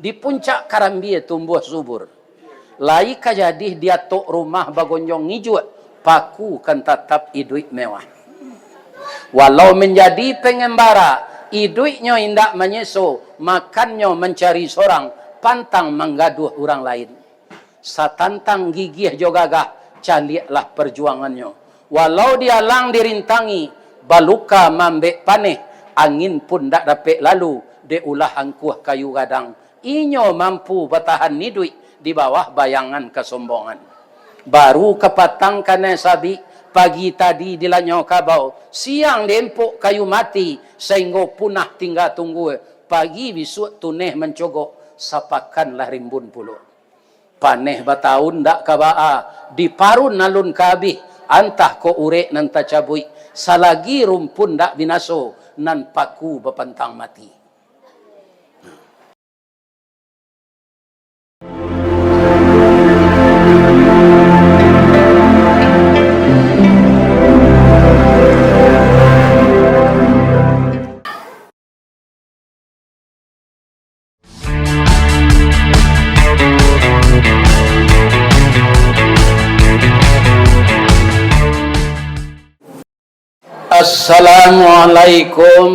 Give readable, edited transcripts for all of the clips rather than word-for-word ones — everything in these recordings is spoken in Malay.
Di puncak Karambia tumbuh subur. Lai kajadih dia tok rumah bagonjong ngijut, paku kan tetap iduit mewah. Walau menjadi pengembara, iduitnya indak menyeso, makannya mencari sorang, pantang menggaduh orang lain. Satantang gigih jogagah, caliaklah perjuangannya. Walau dia lang dirintangi, baluka mambek paneh, angin pun dak dapat lalu, de ulah angkuh kayu gadang. Inyo mampu bertahan hidup di bawah bayangan kesombongan. Baru kepatang kena sabi, pagi tadi dilanyo kabau, siang dempuk kayu mati, sehingga punah tinggal tunggu. Pagi besok tuneh mencogok, sapakanlah rimbun puluh. Paneh bataun dak kabaa, diparun nalun kabih, antah ko urek nan tacabui, salagi rumpun dak binaso, nan paku bepantang mati. Assalamualaikum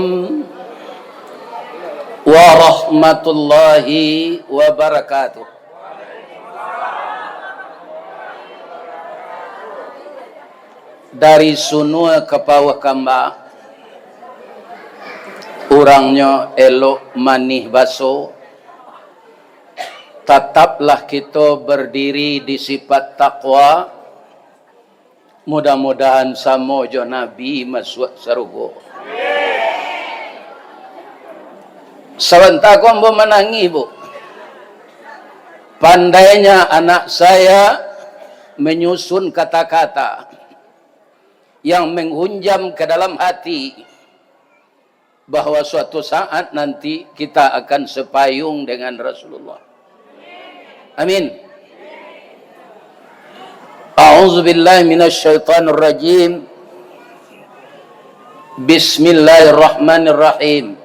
warahmatullahi wabarakatuh. Dari sunua ke bawah kamba, orangnya elok manih baso. Tetaplah kita berdiri di sifat takwa. Mudah-mudahan sama jo Nabi masuk surga. Sebentar kau menangi bu. Pandainya anak saya menyusun kata-kata yang menghunjam ke dalam hati bahwa suatu saat nanti kita akan sepayung dengan Rasulullah. Amin. A'udzu billahi minasy syaithanir rajim. Bismillahirrahmanirrahim.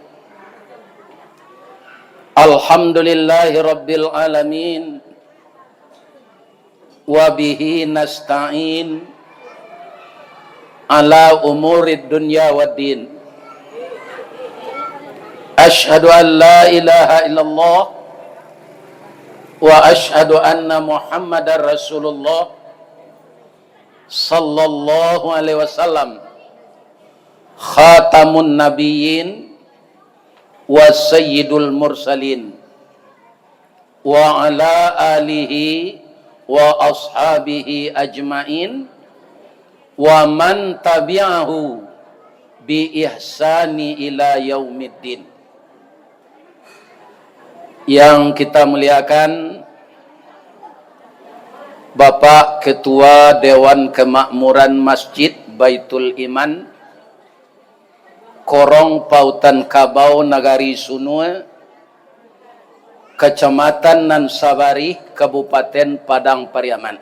Alhamdulillahi rabbil alamin. Wa bihi nasta'in ala umurid dunya waddin. Asyhadu an la ilaha illallah wa asyhadu anna Muhammadar Rasulullah sallallahu alaihi wasallam, khatamun nabiyyin wa sayyidul mursalin, wa ala alihi wa ashabihi ajmain wa man tabi'ahu bi ihsani ila yaumiddin. Yang kita muliakan Bapak Ketua Dewan Kemakmuran Masjid Baitul Iman, Korong Pautan Kabau Nagari Sunua, Kecamatan Nansabari, Kabupaten Padang Pariaman.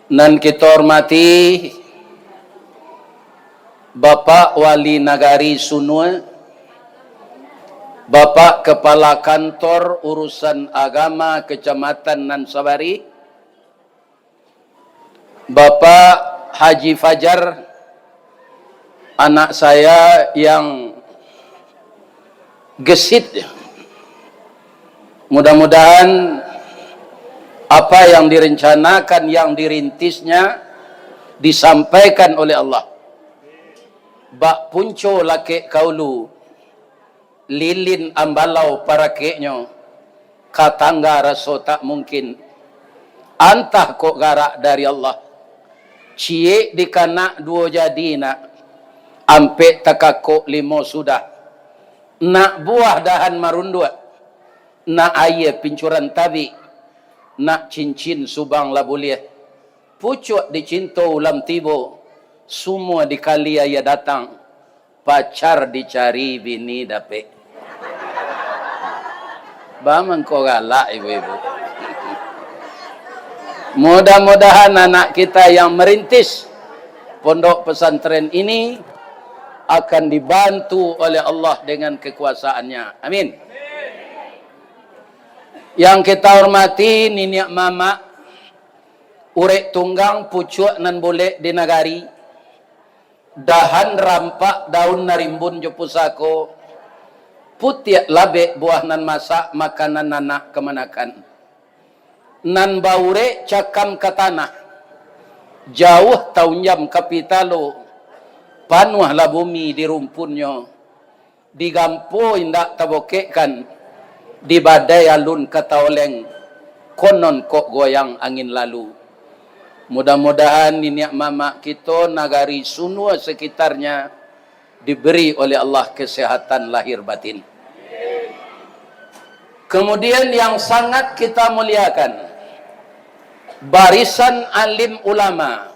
Nan kita hormati Bapak Wali Nagari Sunua, Bapak Kepala Kantor Urusan Agama Kecamatan Nansabari, Bapak Haji Fajar, anak saya yang gesit. Mudah-mudahan apa yang direncanakan, yang dirintisnya disampaikan oleh Allah. Bak punco laki kaulu, lilin ambalau para keknya, katangga raso tak mungkin, antah kok garak dari Allah. Cie dikanak dua jadi nak, ampe takakok limo sudah, nak buah dahan marundua, nak air pincuran tabi, nak cincin subang labuliah, pucuk dicinta ulam tibo, semua dikali ayah datang, pacar dicari bini dapet. Baman kau galak ibu-ibu. Mudah-mudahan anak kita yang merintis pondok pesantren ini akan dibantu oleh Allah dengan kekuasaannya. Amin. Yang kita hormati niniak mama, urek tunggang pucuk nan boleh di nagari, dahan rampak daun narimbun jo pusako, putiak labe buah nan masak makanan nanak kemanakan. Nan baure cakam ke tanah, jauh taunjam kapitalo, panuhlah bumi di rumpunnya, digampo indak tabokekkan, di badai alun kata oleng, konon kok goyang angin lalu. Mudah-mudahan niniak mama kita nagari sunua sekitarnya diberi oleh Allah kesehatan lahir batin. Kemudian yang sangat kita muliakan, barisan alim ulama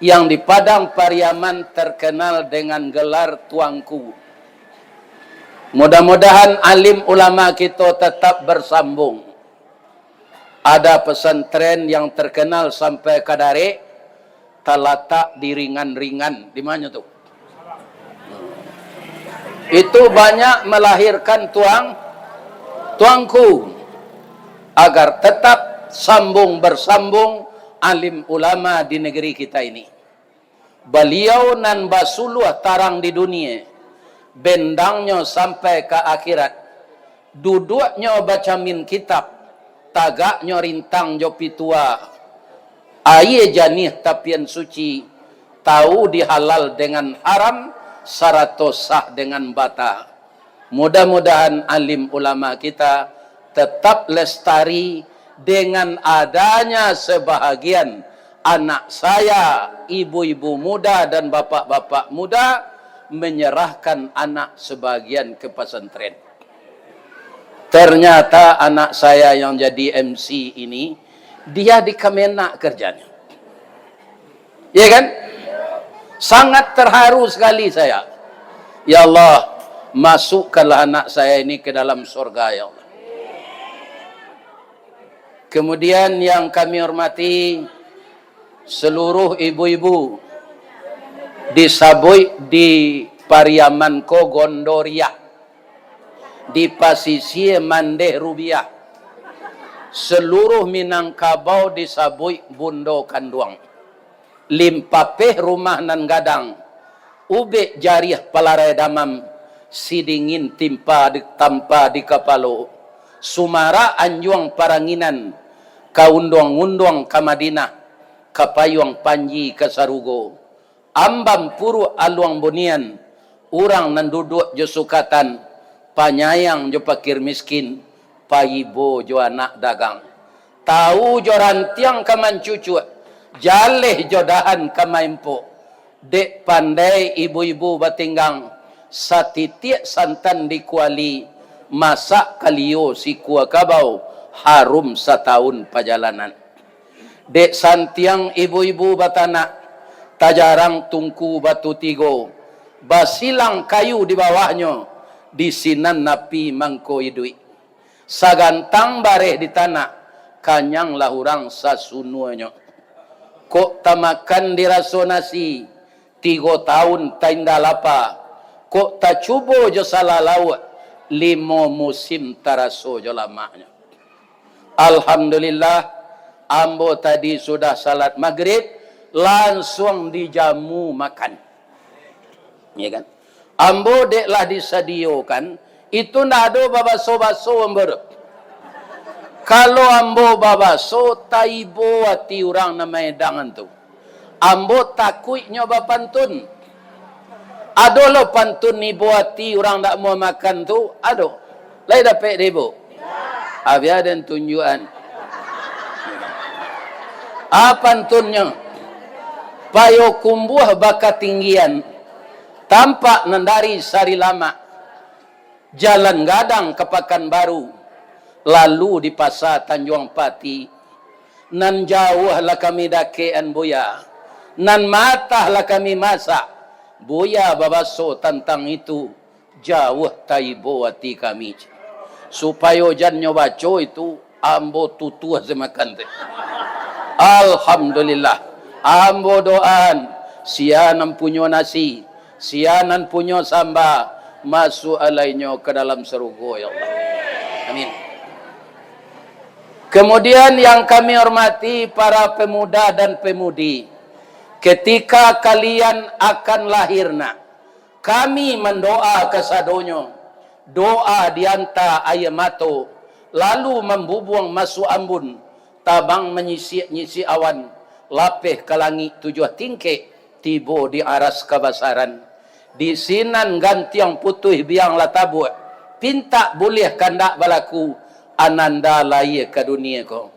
yang di Padang Pariaman terkenal dengan gelar Tuanku. Mudah-mudahan alim ulama kita tetap bersambung. Ada pesantren yang terkenal sampai Kadare, terletak di ringan-ringan. Di mana tuh? Itu banyak melahirkan tuangku. Agar tetap sambung bersambung alim ulama di negeri kita ini. Beliau nan basuluh tarang di dunia, bendangnya sampai ke akhirat, duduknya baca min kitab, tagaknya rintang jopi tua, aye janih tapian suci, tahu dihalal dengan haram, sarato sah dengan bata. Mudah-mudahan alim ulama kita tetap lestari dengan adanya sebahagian anak saya, ibu-ibu muda dan bapak-bapak muda menyerahkan anak sebagian ke pesantren. Ternyata anak saya yang jadi MC ini, dia di Kemenak kerjanya. Ya kan? Sangat terharu sekali saya. Ya Allah, masukkanlah anak saya ini ke dalam surga, ya Allah. Kemudian yang kami hormati seluruh ibu-ibu di Saboi, di Pariamanko Gondoria, di Pasisi Mandeh Rubiah, seluruh Minangkabau di Saboi Bundo Kanduang, Limpapeh rumah nan gadang, ube jariah palarai damam, sidingin timpa di tampa di kapalo, Sumara anjuang paranginan, kaundong-undong ka Madinah, kapayuang panji ke Sarugo, ambam puru aluang bunian, urang nan duduk jo sukatan, panyayang jo pakir miskin, payibo jo anak dagang, tahu jo rantiang kaman cucu, jaleh jo dahan kamaimpo, dek pandai ibu-ibu batinggang, satitiak santan di kuali, masak kalio si kuah kabau, harum setahun perjalanan. Dek santiang ibu-ibu batana, tajarang tungku batu tigo, basilang kayu di bawahnya, di sinan napi mangko idui. Sagantang bareh di tanah, kanyang lahurang sasunuanya. Kok tamakan diraso nasi, 3 tahun tainda lapa, kok tak cubo jo salah lawak, 5 musim taraso jo lamanya. Alhamdulillah, ambo tadi sudah salat maghrib, langsung dijamu makan. Ya kan? Ambo deklah disadiokan, itu ndak ada babaso-baso ambo. Kalau ambo babaso, taibo hati orang namanya dangan tu. Ambo takut nyoba pantun. Ado lo pantun ni buati orang tak mau makan tu, ado. Lai dapat ribu. Habis ada tunjukan. Apa pantunnya? Payo kumbuh bakat tinggian, tampak nandari sari lama, jalan gadang ke Pekanbaru, lalu di pasar Tanjung Pati, nan jauh lah kami dakean boya, nan matah lah kami masak. Boya babaso tentang itu, jauh taibo hati kami. Supaya jangan baca itu, ambo tutuh semakan teh. Alhamdulillah, ambo doan, sianan punya nasi, sianan punya samba, masuk alainya ke dalam surga, ya Allah. Amin. Kemudian yang kami hormati para pemuda dan pemudi, ketika kalian akan lahirna, kami mendoa kesadonyo, doa dianta ayamato, lalu membubuang masuk ambun, tabang menyisi awan, lapeh ke langit tujuh tingkek, tibo di aras kebasaran. Di sinan gantiang putih biang latabu, pinta boleh kandak balaku, ananda laye ke dunia ko.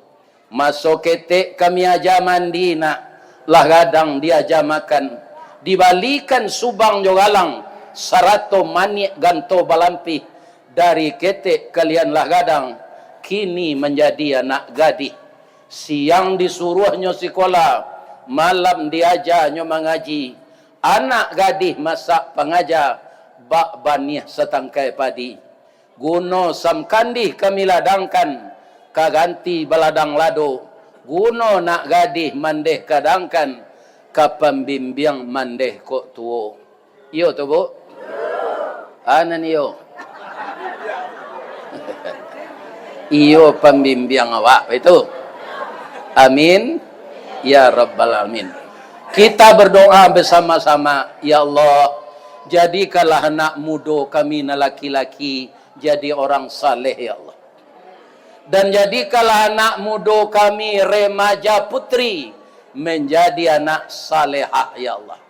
Masuk ketek kami aja mandi nak, lah gadang dia aja makan. Dibalikan subang jogalang, sarato manik ganto balampi. Dari ketek kalian lah gadang, kini menjadi anak gadis. Siang disuruhnya sekolah, malam diajarnya mengaji. Anak gadis masak pengajar, bak banih setangkai padi. Guno samkandi kami ladangkan, kaganti baladang lado. Guno nak gadis mandeh kadangkan, kapambimbiang mandeh kok tuo. Iyo tu bu? Anan iyo? Iyo pembimbiang awak itu. Amin ya rabbal alamin. Kita berdoa bersama-sama, ya Allah, jadikanlah anak muda kami na laki-laki jadi orang saleh ya Allah. Dan jadikanlah anak muda kami remaja putri menjadi anak salehah ya Allah.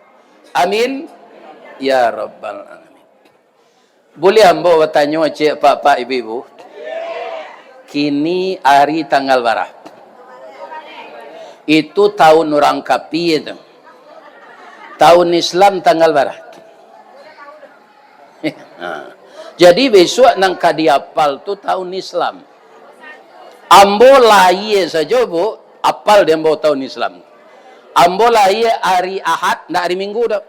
Amin ya rabbal alamin. Boleh ambo bertanya cik pak ibu-ibu? Kini hari tanggal berapa? Itu tahun orang kapi itu. Tahun Islam tanggal berapa? Jadi besok nang kadiapal tu tahun Islam. Ambo lahir saja bu, apal dia ambo tahun Islam. Ambo lahir hari Ahad, nak hari Minggu dah.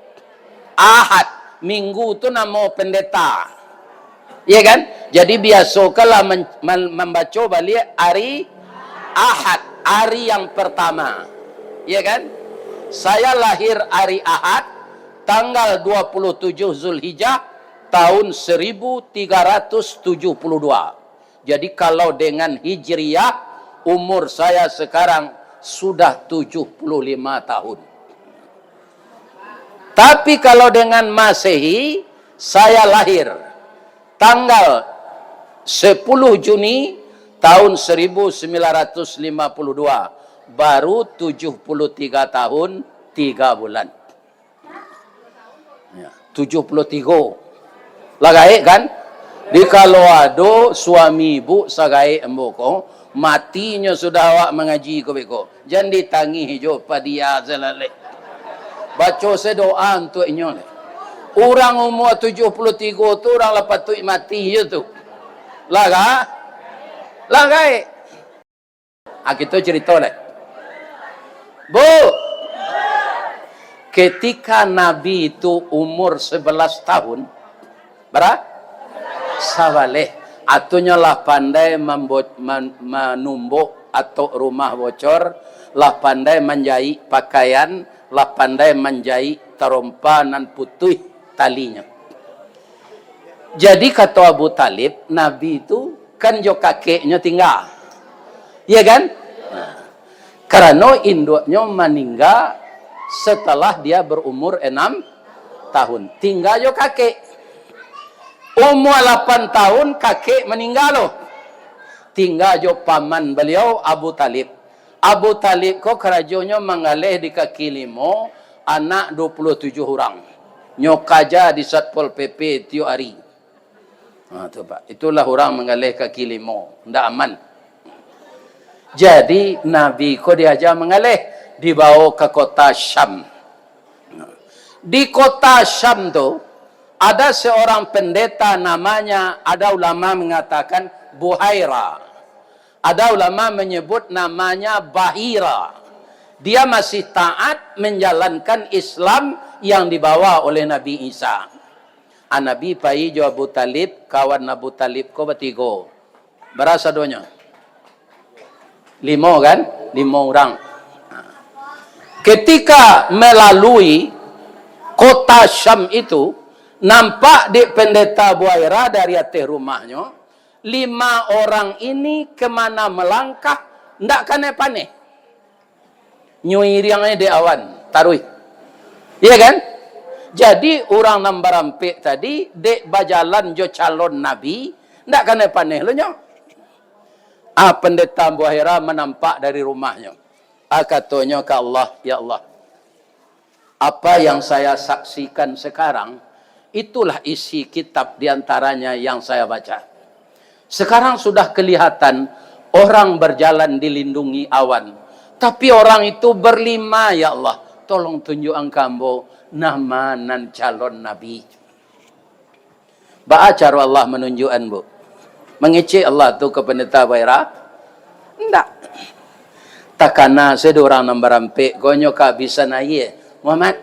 Ahad, Minggu tu nama pendeta. Ya kan? Jadi biasa kalau membaca balik hari Ahad, hari yang pertama. Ya kan? Saya lahir hari Ahad, tanggal 27 Zulhijjah, tahun 1372. Jadi kalau dengan Hijriyah, umur saya sekarang sudah 75 tahun. Tapi kalau dengan Masehi, saya lahir tanggal 10 Juni tahun 1952. Baru 73 tahun 3 bulan. Ya, 73. Lagai kan? Di kalau ada suami ibu sagai emboko, matinya sudah awak mengaji ko beko. Jangan ditangi hijau padia zelale. Baca sedoa untuk inyo. Orang umur 73 tu orang lepas tu mati tu. Lagai. Kita cerita lah. Bu, ketika Nabi itu umur 11 tahun, berapa? Sabaleh. Atunya lah pandai menumbuk atau rumah bocor, lah pandai menjahit pakaian, lah pandai menjahit terompanan putih talinya. Jadi kata Abu Talib, Nabi itu kan jo kakeknya tinggal. Iya kan? Karena induknya meninggal setelah dia berumur 6 tahun. Tinggal jo kakek. Umur 8 tahun kakek meninggal loh. Tinggal jo paman beliau Abu Talib. Abu Talib kok kerajonya mengalih di kaki limo anak 27 orang. Nyokaja di Satpol PP tiap hari. Tu Pak. Itulah orang mengalih kaki limo. Ndak aman. Jadi Nabi ko diajar mengalih, dibawa ke kota Syam. Di kota Syam tu ada seorang pendeta namanya, ada ulama mengatakan Buhaira. Ada ulama menyebut namanya Bahira. Dia masih taat menjalankan Islam yang dibawa oleh Nabi Isa. Nabi pai jo Abu Talib, kawan Abu Talib ko bertiga. Berasa doanya? 5 kan? 5 orang. Ketika melalui kota Syam itu, nampak di pendeta Buhaira dari atas rumahnya, 5 orang ini kemana melangkah, ndak kane paneh. Nyuiriangnya di awan, tarui. Iya kan? Jadi orang Nambarampik tadi, dek bajalan jo calon Nabi, ndak kane paneh lo nyo. Pendeta Buahira menampak dari rumahnya. Katanya ke Allah, ya Allah, apa yang saya saksikan sekarang, itulah isi kitab diantaranya yang saya baca. Sekarang sudah kelihatan orang berjalan dilindungi awan. Tapi orang itu berlima, ya Allah. Tolong tunjuk engkau nama nan calon Nabi. Cara Allah menunjukkan, Bu. Mengecek Allah tu ke pendeta Buahira? Enggak. Takana sedorang Nambarampik, konyo kehabisan air. Muhammad,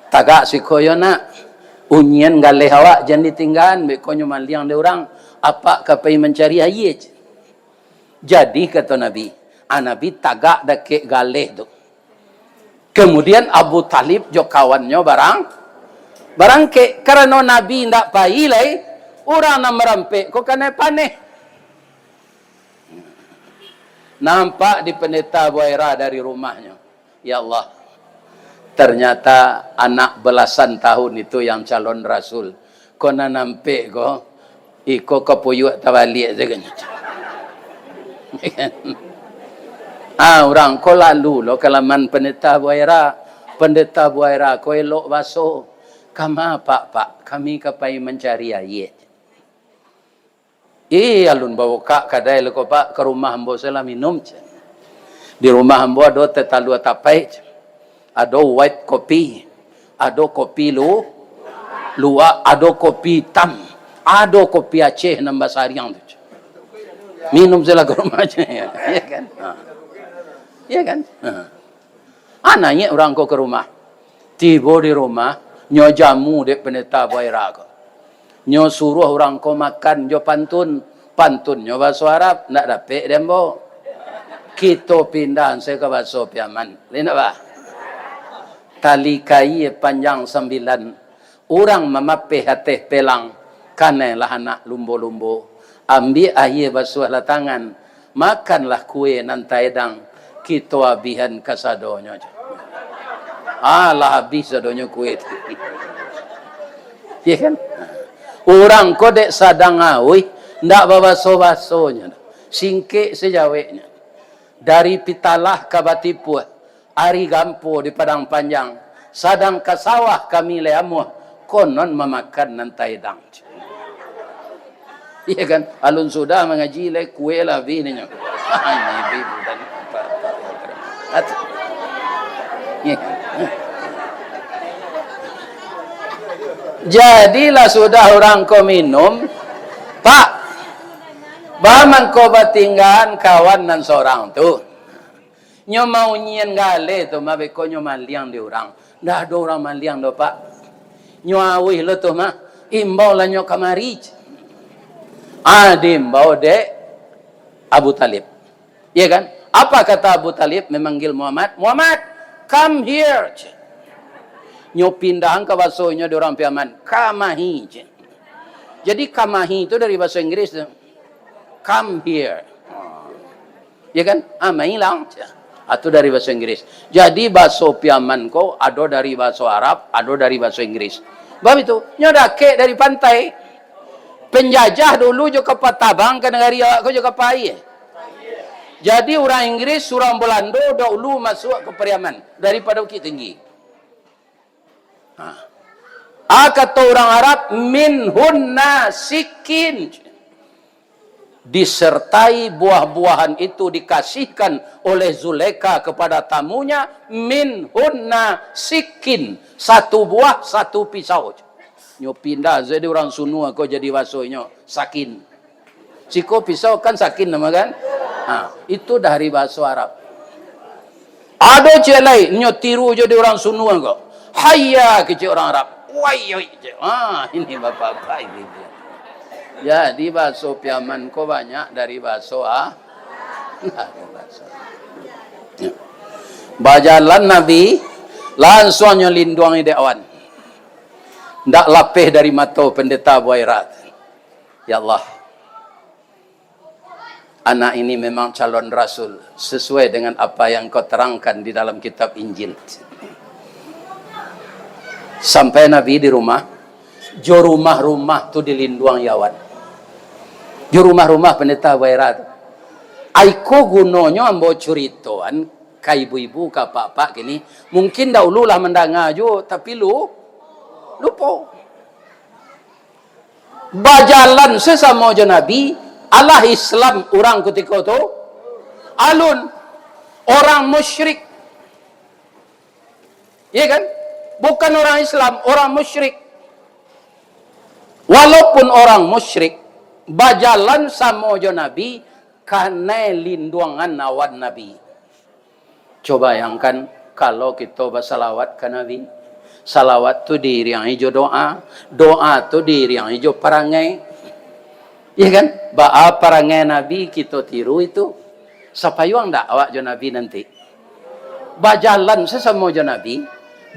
tagak si koyo nak. Unyian galeh awak jangan ditinggalkan. Konyo maliang dia orang. Apa kapai mencari air. Jadi kata Nabi, Nabi tagak dakik galeh tu. Kemudian Abu Talib jo kawannya barang ke karena Nabi ndak pailai orang Nambarampik kok kena paneh. Nampak di pendeta Buahira dari rumahnya. Ya Allah, ternyata anak belasan tahun itu yang calon Rasul. Kona nampak ko, iko kepuyuk tabalik segala. Orang ko lalu lo kalaman pendeta Buahira. Pendeta Buahira ko elok baso. Kama pak, kami kapai mencari air. Alun bawa kak kadai leko pak ke rumah hambo saya minum. Di rumah hambo ada tetalu tapai. Ada white kopi. Ada kopi luak. Ada kopi hitam. Ada kopi Aceh nambah sariang tu. Minum saya ke rumah aja. Ya kan? Ya kan? Nanya orang ko ke rumah. Tiba di rumah. Nyo jamu dek pendeta Buahira ko. Nyo suruh orang ko makan jo pantun nyo bahasa Arab ndak dapat dembo. Kita pindah saya ke bahasa Piaman. Lina ba? Tali kai panjang 9. Orang memapih hatih pelang kanelah anak lumbo-lumbo. Ambil air basuh lah tangan. Makanlah kue nantai dang. Kita abihan kasadonyo. Lah habis sadonyo kue. Ya kan? Orang kodek sadang awi, ndak babaso-basonya. Singkik sejaweknya. Dari Pitalah ke Batipu, Ari Gampo di Padang Panjang, sadang ke sawah kami leamuh, konon memakan nantai dang. Iya kan? Alun sudah mengaji le kue lah bininya. Ini bibu dan apa. Iya kan? Jadilah sudah orang ko minum, Pak, baman ko batinggan kawan nan seorang tu. Nyo mau nyian gale tu, mabe ko nyo maliang di orang. Dah ada orang maliang do Pak. Nyo awih lo tu mah, imbau lah nyo kamari. Dimbau dek Abu Talib. Iya kan? Apa kata Abu Talib memanggil Muhammad? Muhammad, come here. Nyo pindahan ke bahasanya di orang Piaman. Kamahi. Jadi kamahi itu dari bahasa Inggris. Come here. Ya kan? Mahi lang. Itu dari bahasa Inggris. Jadi bahasa Piaman ko ada dari bahasa Arab, ada dari bahasa Inggris. Sebab itu, nyo dake dari pantai. Penjajah dulu juga Patabang ke negara ko juga Pai. Jadi orang Inggris, orang Belanda dahulu masuk ke Piaman daripada Bukit Tinggi. Kata orang Arab minhun nasikin, disertai buah-buahan itu dikasihkan oleh Zulaikha kepada tamunya minhun nasikin, satu buah satu pisau. Nyo pindah jadi orang Sunu aku jadi basonya sakin. Siko pisau kan sakin nama kan? Itu dari bahasa Arab. Ada celai nyo tiru jadi orang Sunu aku. Hayya kecil orang Arab. Wai. Ini bapak-bapak ini. Jadi bahasa Piaman ko banyak dari bahasa Bajalan Nabi langsungnya lindungi dewan. Ndak lapeh dari mata pendeta Buahira. Ya Allah, anak ini memang calon rasul sesuai dengan apa yang kau terangkan di dalam kitab Injil. Sampai Nabi di rumah, jo rumah-rumah tu dilinduang yawan. Jo rumah-rumah pendeta Waira tu. Aiko gunonyo ambo curitoan ka ibu-ibu ka pak-pak gini. Mungkin dahulu lah mendengar jo, tapi lupa. Bajalan sesama jo Nabi, Allah Islam orang ketika tu alun orang musyrik. Iya kan? Bukan orang Islam, orang musyrik. Walaupun orang musyrik, bajalan sama jo Nabi karena linduangan awan Nabi. Coba bayangkan kalau kita bersalawat ke Nabi. Salawat tu diri yang hijau doa. Doa tu diri yang hijau perangai. Ya kan? Ba'a perangai Nabi kita tiru itu. Siapa yang tak awak jo Nabi nanti? Bajalan sesama jo Nabi.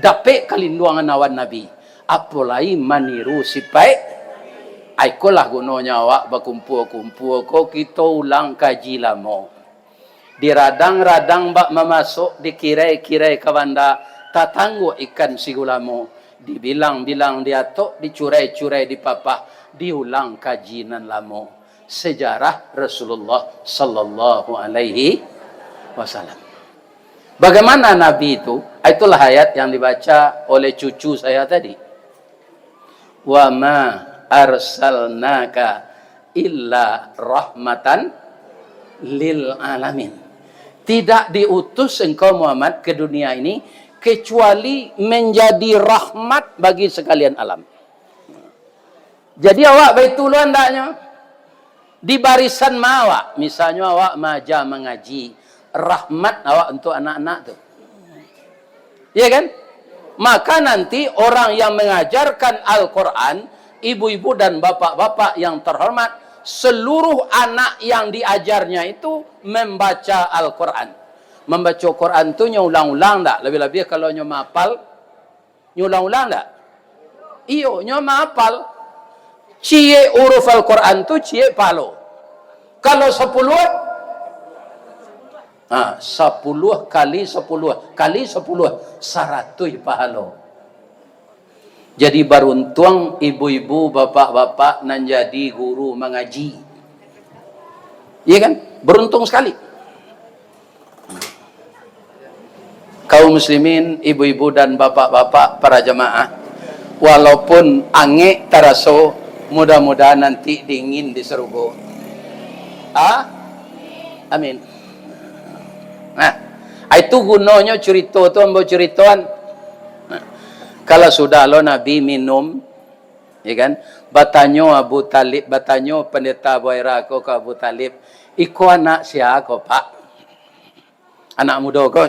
Dapat kelinduangan awan Nabi. Apalagi maniru sipai. Aikolah gunanya awak berkumpul-kumpul ko kita ulang kaji lama. Di radang-radang bak memasuk dikirai-kirai ke banda tatanggu ikan sigulamo. Dibilang-bilang dia tok dicurai-curai di papah diulang kaji nan lama. Sejarah Rasulullah sallallahu alaihi wasallam. Bagaimana Nabi itu? Itulah ayat yang dibaca oleh cucu saya tadi. Wa ma arsalnaka illa rahmatan lil alamin. Tidak diutus engkau Muhammad ke dunia ini kecuali menjadi rahmat bagi sekalian alam. Jadi awak betul hendaknya di barisan mawak, misalnya awak maja mengaji, rahmat awak untuk anak-anak tu. Iya kan? Maka nanti orang yang mengajarkan Al-Quran, ibu-ibu dan bapak-bapak yang terhormat, seluruh anak yang diajarnya itu membaca Al-Quran. Membaca Quran tu nyulang-ulang tak? Lebih-lebih kalau nyoma hafal, nyulang-ulang tak? Iyo, nyoma hafal. Cie huruf Al-Quran tu cie palo. Kalau 10 kali 10 kali 10 100 pahala. Jadi beruntung ibu-ibu, bapak-bapak nan jadi guru mengaji. Iya kan? Beruntung sekali. Kaum muslimin, ibu-ibu dan bapak-bapak para jemaah, walaupun angin taraso, mudah-mudahan nanti dingin di surga. Amin. Nah, itu gunanya cerita tu ambo ceritoan. Kalau sudah lo Nabi minum, ya kan? Batanyo Abu Talib, batanyo pendeta Waira ko ke Abu Talib, iko anak siapa ko pak? Anak muda ko?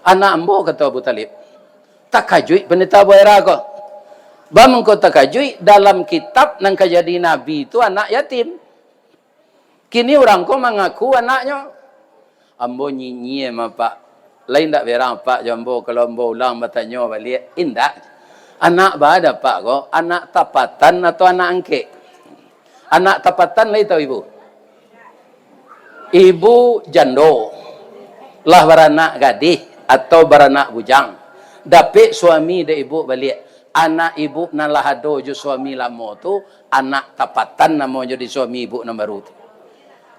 Anak ambo kata Abu Talib. Tak kajui pendeta Waira ko. Bam ko tak kajui dalam kitab nang kajadi Nabi itu anak yatim. Kini orang ko mengaku anaknya. Ambo nyinyi sama pak. Lain tak berang pak jambo kalau ambo ulang batanyo balik. Indak. Anak ada pak ko, anak tapatan atau anak angke? Anak tapatan lah tahu ibu. Ibu jando lah beranak gadis atau beranak bujang. Dapat suami de ibu balik. Anak ibu nalah ado jo suami lama tu, anak tapatan nama jadi suami ibu nama baru tu.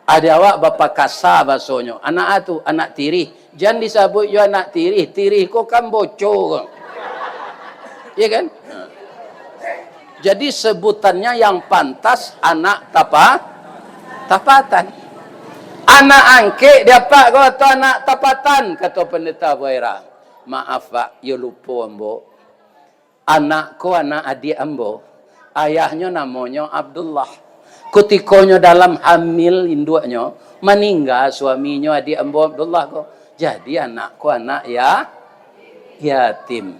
Ada awak bapa kasar bahasanya. Anak tu anak tiri. Jangan disebut jo anak tiri. Tiri ko kan bocor ko. Ya kan? Jadi sebutannya yang pantas anak tapatan. Anak angke dia pak ko atau anak tapatan kata pendeta Waira. Maaf pak, yo lupa ambo. Anakku anak adik ambo. Ayahnya namanya Abdullah. Ketikanya dalam hamil induknya meninggal suaminya adik ambo Abdullah ko. Jadi anakku anak yatim.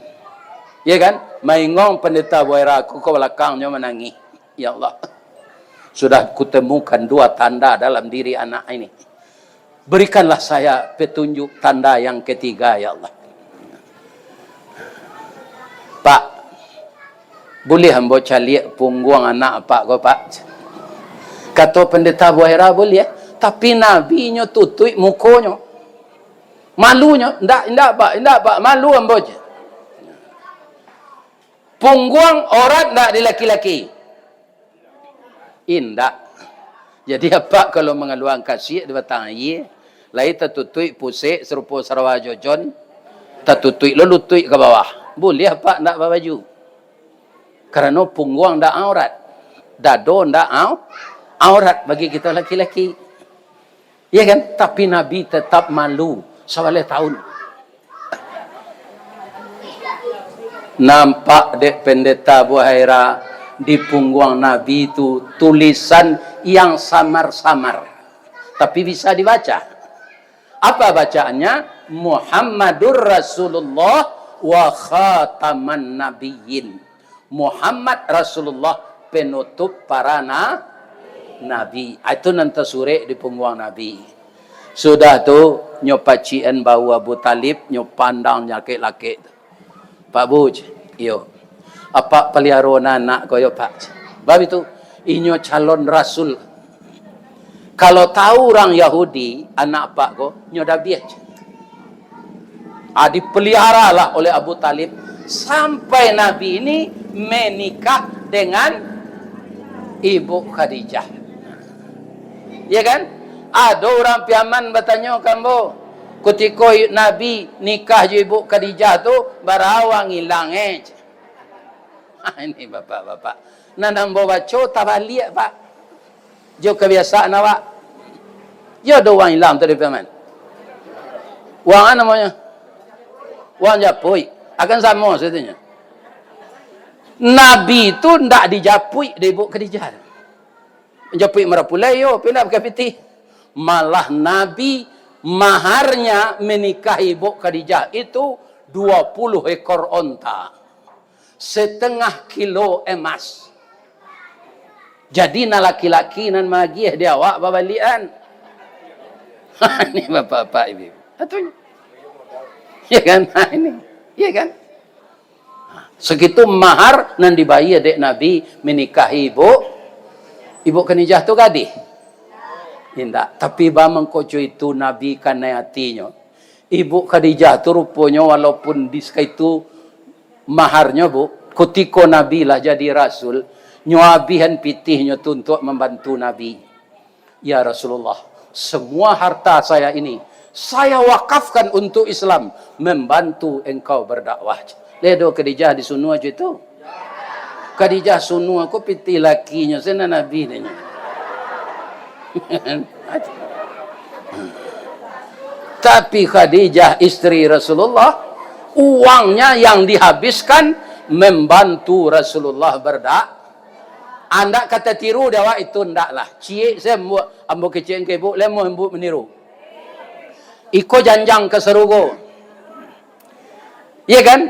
Ya kan? Maingong pendeta Waira aku ke belakangnya menangis. Ya Allah. Sudah kutemukan 2 tanda dalam diri anak ini. Berikanlah saya petunjuk tanda yang ketiga ya Allah. Pak, boleh hamba calik punggung anak pak ko pak? Kata pendeta Waira boleh. Tapi Nabi nyo tutui mukonyo. Malunya, ndak pak, malu ambo je. Pungguang orang ndak di laki-laki. Indak. Jadi apa kalau mengeluang kasih di batang air, lai tertutui pusik serupa Sarawak Jojon, tertutui lo lutui ke bawah. Boleh apa ndak baju? Karena pungguang ndak aurat. Dado ndak aurat bagi kita laki-laki. Ya kan? Tapi Nabi tetap malu. Sawale tahun. Nampak dek pendeta Buhaira di punggung Nabi itu tulisan yang samar-samar. Tapi bisa dibaca. Apa bacaannya? Muhammadur Rasulullah wa khataman nabiyyin. Muhammad Rasulullah penutup para nabi. Itu nanti sore di punggung Nabi. Sudah tu nyopacian bau Abu Talib nyopandang laki-laki. Pak Buj, yo. Apa pelihara anak koyo Pak? Bab itu inyo calon rasul. Kalau tahu orang Yahudi anak Pak ko nyoda biak. Dipelihara lah oleh Abu Talib sampai Nabi ini menikah dengan Ibu Khadijah. Ya kan? Ada orang piaman bertanya kamu, ketika Nabi nikah je Ibu Khadijah tu, barawang hilang ini bapak-bapak. Nanam bawa baca tak balik pak. Jo kebiasaan awak. Jo ada orang hilang tadi piaman. Wang apa namanya? Wang japui. Akan sama setanya. Nabi tu ndak dijapui dari Ibu Khadijah. Japui merapulai yo, pindah pakai piti. Malah Nabi maharnya menikahi Ibu Khadijah itu 20 ekor onta. 1/2 kilo emas. Jadi na laki-laki nan magiah dia awak babalian. Ini bapak-bapak ibu. Atunya. Ya kan? Ini. Ya kan? Segitu mahar nan dibayar dek Nabi menikahi Ibu Khadijah tu gadis. Tidak. Tapi bamang koco itu Nabi karena hatinya. Ibu Khadijah tu rupanya walaupun itu maharnya bu. Ketika Nabi lah jadi Rasul. Nyuabihan pitihnya tu untuk membantu Nabi. Ya Rasulullah. Semua harta saya ini. Saya wakafkan untuk Islam. Membantu engkau berdakwah. Ledo Khadijah disunuh aja itu. Khadijah sunuh aku pitih lakinya. Sana Nabi ni. Tapi Khadijah istri Rasulullah uangnya yang dihabiskan membantu Rasulullah berdakwah. Anda kata tiru dawa itu ndaklah. Cie saya buat ambo kecil ke ibu lemo ibu meniru. Iko janjang ke serugo. Iya kan?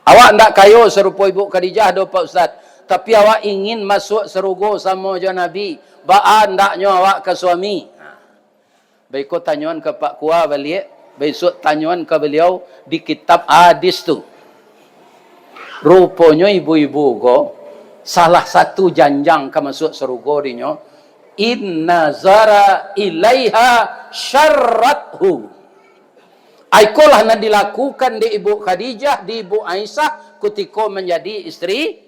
Awak ndak kayo serupa Ibu Khadijah do Pak Ustaz. Tapi awak ingin masuk serugo sama jo Nabi. Baan ndaknya awak ke suami. Baik tanyuan ke Pak Kua balik. Besok tanyuan ke beliau di kitab hadis tu. Rupanya ibu-ibu go salah satu janjang ke masuk serugo dinyo. Inna zara ilaiha syarrathu. Aikolah yang dilakukan di Ibu Khadijah, di Ibu Aisyah ketika menjadi istri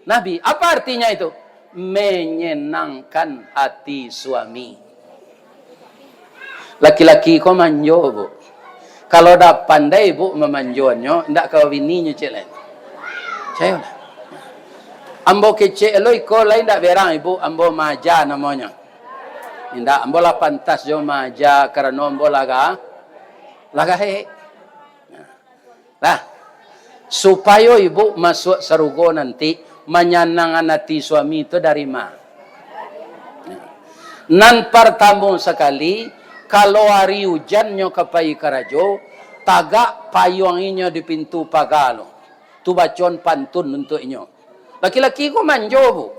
Nabi. Apa artinya itu? Menyenangkan hati suami. Laki-laki kau manjo bu. Kalau dah pandai bu memanjonya, tidak kau bininya cik lain. Saya lah. Ambo kecil lo iko lain tak berang ibu. Ambo maja namanya. Tidak, ambo lah pantas jo maja karena ambo laga he. Nah, supaya ibu masuk serugo nanti menyenangkan hati suami itu dari mana? Nan pertama sekali kalau hari hujannya kapai karajo tagak payunginya di pintu pagalo. Tu bacon pantun untuk inyo. Laki-laki ko manjo bu.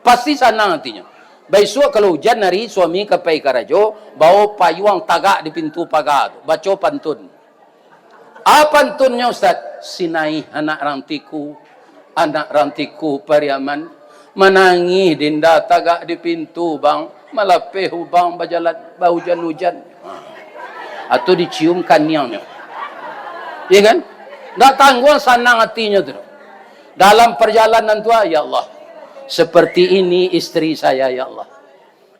Pasti senang hatinya. Besok kalau hujan hari suami kapai karajo bawa payung tagak di pintu pagar baca pantun. Apa pantunnya Ustaz? Sinai anak rantiku pariaman menangis dinda tagak di pintu bang Malapeh hubang berjalan bau hujan-hujan. Atau diciumkan niangnya. Ya kan? Tak tanggung senang hatinya tu. Dalam perjalanan tu, ya Allah, seperti ini istri saya, ya Allah.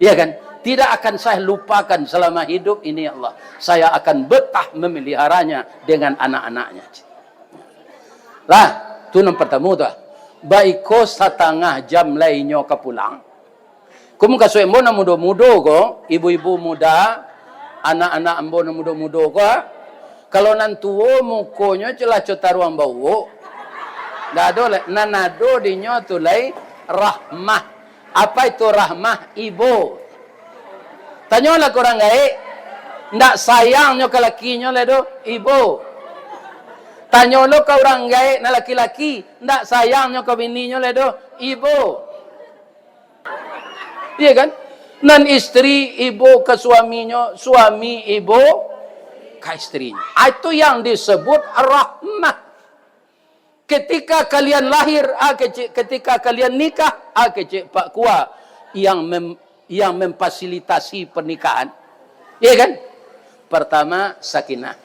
Ya kan? Tidak akan saya lupakan selama hidup ini, ya Allah. Saya akan betah memeliharanya dengan anak-anaknya. Lah, tu yang pertama tu. Baiko setengah jam lainnya ke pulang. Kamu kasih embo na muda-muda ko, ibu-ibu muda, anak-anak embo na muda-muda ko. Kalau nantuo mukonya celah cotaruang bau. Dado le, nanado dinyo tulay rahmah. Apa itu rahmah? Ibu. Tanyolah korang gae, ndak sayangnya ke lakinya le do, ibu. Tanyolo ke orang gae na laki-laki, ndak sayangnya ke bininya le do, ibu. Iya kan? Nan istri ibu ke suaminya, suami ibu ke istrinya. Itu yang disebut rahmah. Ketika kalian lahir, ketika kalian nikah, Pak Kua yang memfasilitasi pernikahan. Iya kan? Pertama sakinah.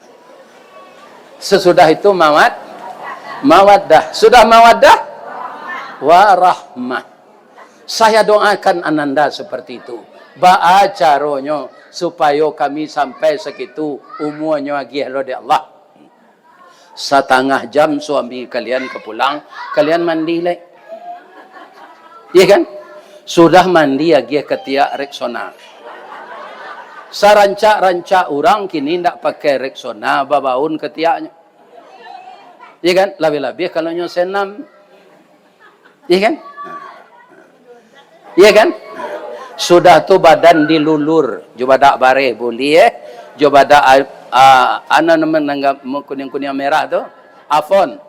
Sesudah itu mawaddah. Sudah mawaddah, warahmah. Saya doakan ananda seperti itu. Ba'a caronyo supaya kami sampai segitu umurnya lagi di Allah. Setengah jam suami kalian kepulang, kalian mandi lek. Iya kan? Sudah mandi lagi ketiak Rexona. Saranca-ranca orang kini ndak pakai Rexona, babaun ketiaknya. Iya kan? Lebih-lebih kalau nyo senam. Iya kan? Iya kan? Sudah tu badan dilulur, coba dak bare boleh coba dak ana namanya kuning-kuning merah tu, afon.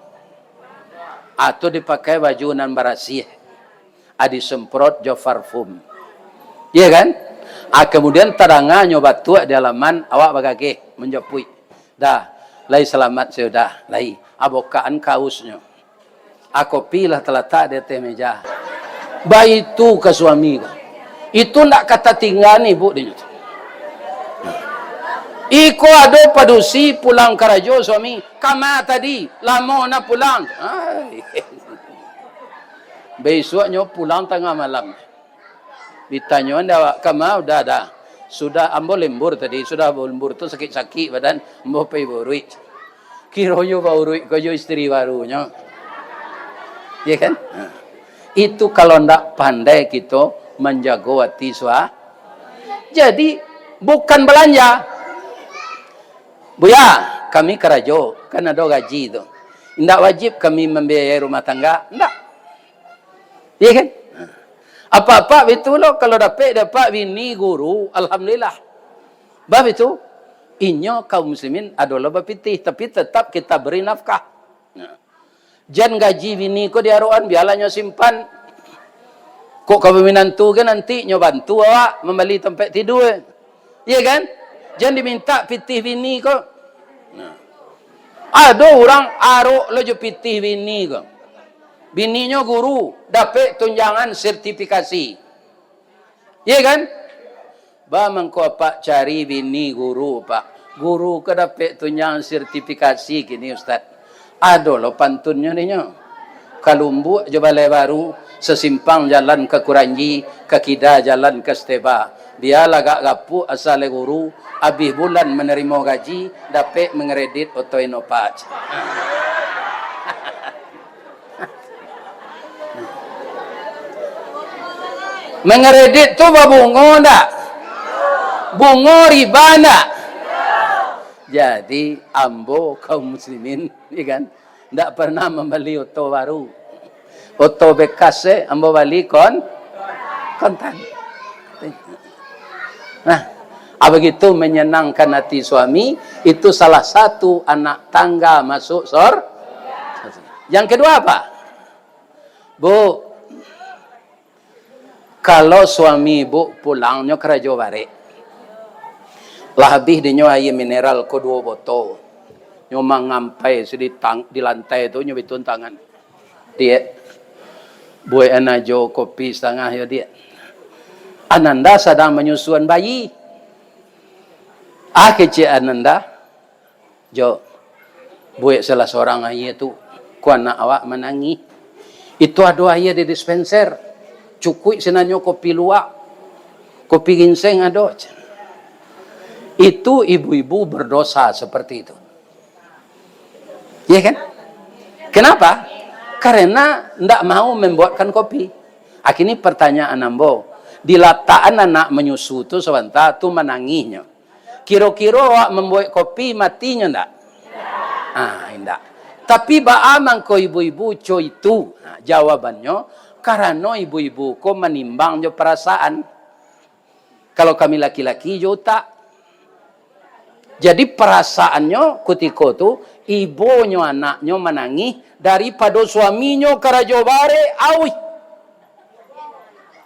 Atau dipakai baju nan barasih. Adi semprot jo parfum. Iya kan? Kemudian terangah nyoba tua di halaman awak bagage menjapui. Dah, lai selamat sudah, lai abokaan kausnya. Aku pilih terletak di atas meja. Baik itu ke suami. Itu ndak kata tinggal ibu dia. Iko ada padusi pulang karajo suami. Kama tadi lama nak pulang. Besoknya pulang tengah malam. Ditanya anda kama udah ada. Sudah ambo lembur tadi. Sudah lembur tu sakit-sakit badan. Ambo pergi borui. Kiroyo borui koyo istri barunya. Ya kan? Itu kalau ndak pandai kita menjaga hati suami. Jadi bukan belanja. Buya, kami kerajo, kan ada gaji itu. Ndak wajib kami membiayai rumah tangga, ndak. Iya kan? Apa-apa itu loh kalau dapat bini guru, alhamdulillah. Bab itu, inyo kaum muslimin adalah bapitih, tapi tetap kita beri nafkah. Jan gaji bini ko diaruan biarlah simpan. Kok kau menantu kan nanti nyo bantu awak membeli tempat tidur. Iya kan? Jangan diminta pitih bini ko. Ada orang arok lo pitih bini ko. Bininya guru dapat tunjangan sertifikasi. Iya kan? Ba mengko pak cari bini guru pak. Guru ke dapat tunjangan sertifikasi gini ustaz. Ada lo pantunnya ninya. Kalumbu Balai Baru, sesimpang jalan ke Kuranji, ke Kida jalan ke Steba. Biarlah gak gapu asal guru, habis bulan menerima gaji, dapat mengeredit otoinopat. Mengeredit tu bunga ndak? Bunga riba ndak? Jadi ambo kaum muslimin, ya kan? Ndak pernah membeli oto baru. Oto bekas ambo beli kontan. Nah, begitu menyenangkan hati suami, itu salah satu anak tangga masuk Yang kedua apa? Bu, kalau suami ibu pulangnya kerajo bare. Lah habis dinyo air mineral ko 2 botol. Nyo mangampai di lantai itu nyo bitun tangan. Dia buat anajo kopi setengah ya dia. Ananda sedang menyusuan bayi. Kecik Ananda, jo, buat salah seorang ayah tu, ku anak awak menangis. Itu ada ayah di dispenser, cukui senanyo kopi luwak, kopi ginseng ada. Itu ibu-ibu berdosa seperti itu. Ya kan? Kenapa? Karena ndak mau membuatkan kopi. Akhirnya pertanyaan ambo, dilataan anak menyusu tu sebentar tu menangisnya. Kira-kira awak membuat kopi matinya ndak? Ndak. Tapi baamang ko ibu-ibu co itu. Jawabannya karena ibu-ibu ko menimbang jo perasaan. Kalau kami laki-laki jo tak. Jadi perasaannya ketika tu ibunya anaknya menangis daripada suaminya karajo bare awi.